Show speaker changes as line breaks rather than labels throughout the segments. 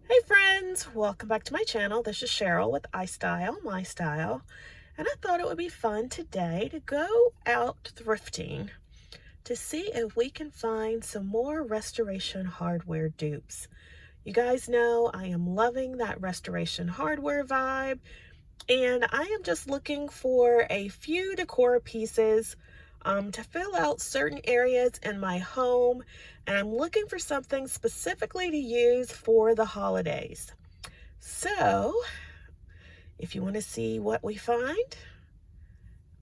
Hey friends, welcome back to my channel. This is Cheryl with iSTYLEMYSTYLE, and I thought it would be fun today to go out thrifting to see if we can find some more restoration hardware dupes. You guys know I am loving that restoration hardware vibe, and I am just looking for a few decor pieces to fill out certain areas in my home, and I'm looking for something specifically to use for the holidays. So, if you want to see what we find,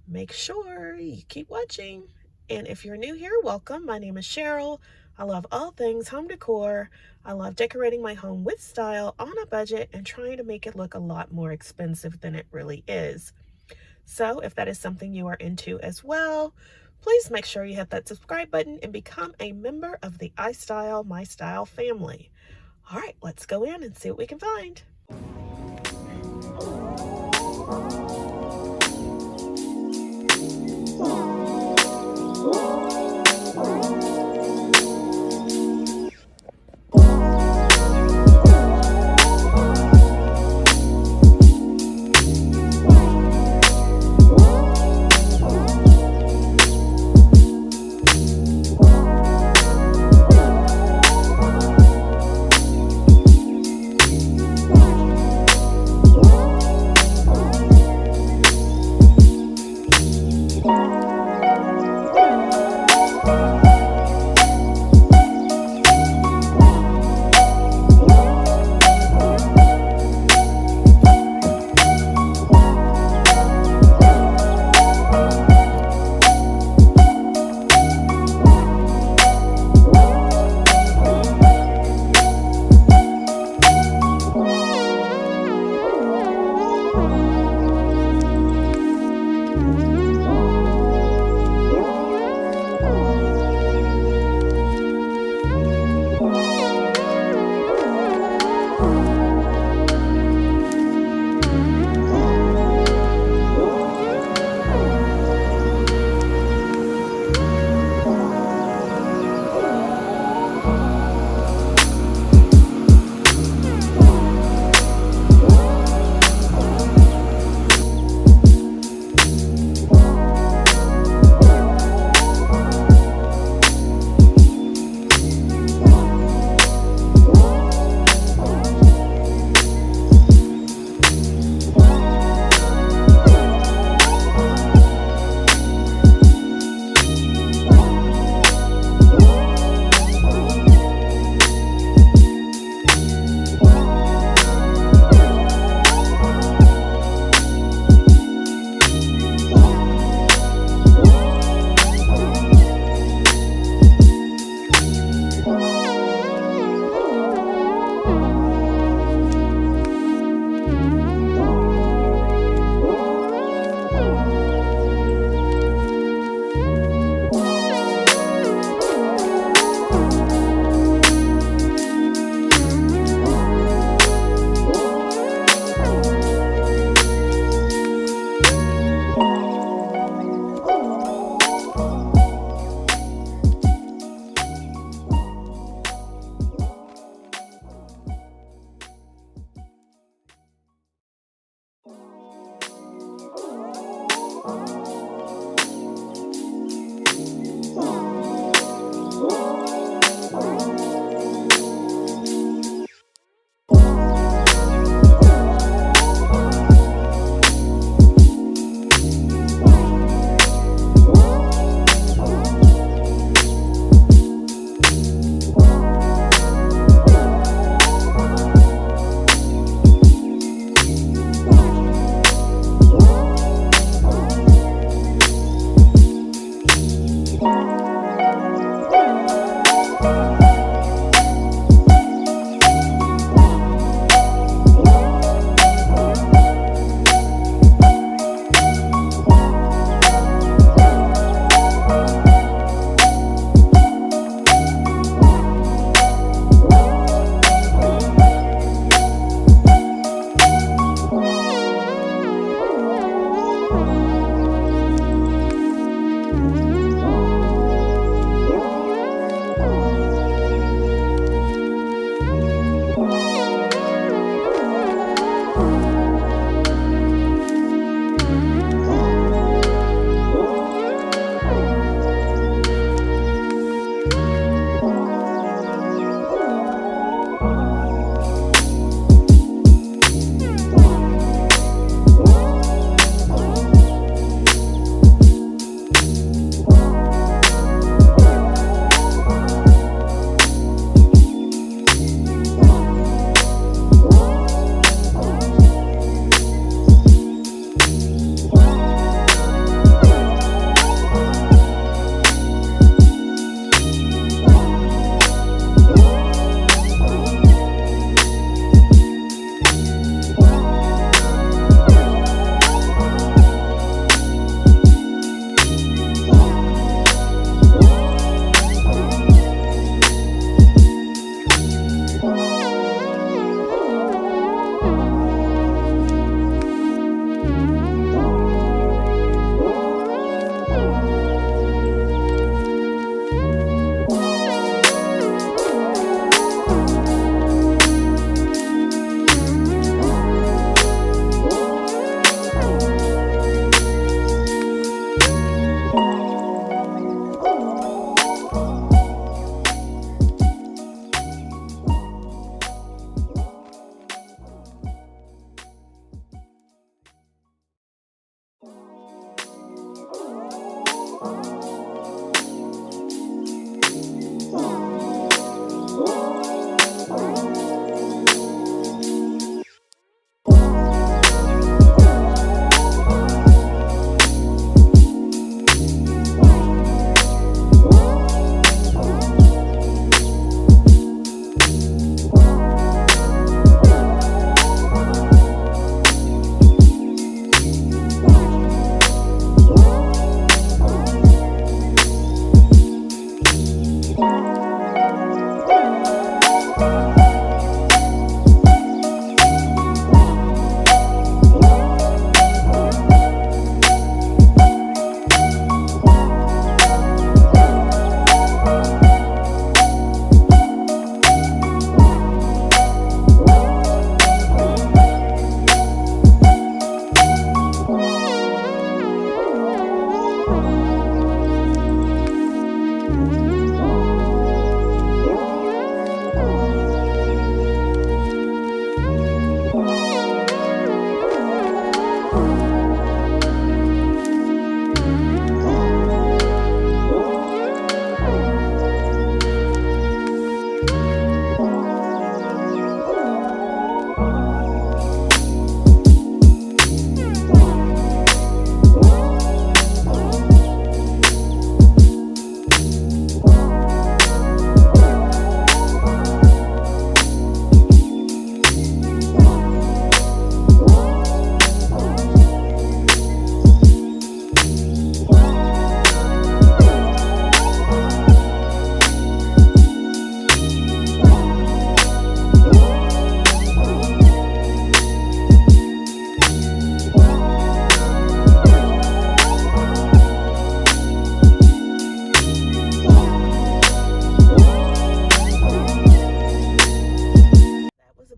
make sure you keep watching. And if you're new here, welcome. My name is Cheryl. I love all things home decor. I love decorating my home with style on a budget and trying to make it look a lot more expensive than it really is. So if that is something you are into as well, please make sure you hit that subscribe button and become a member of the iSTYLEMYSTYLE family. All right, let's go in and see what we can find.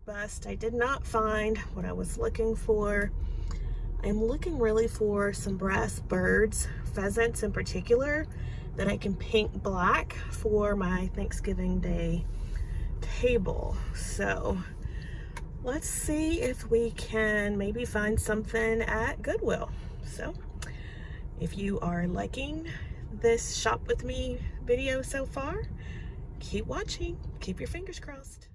bust. I did not find what I was looking for. I'm looking really for some brass birds, pheasants in particular, that I can paint black for my Thanksgiving Day table. So let's see if we can maybe find something at Goodwill. So if you are liking this shop with me video so far, keep watching, keep your fingers crossed.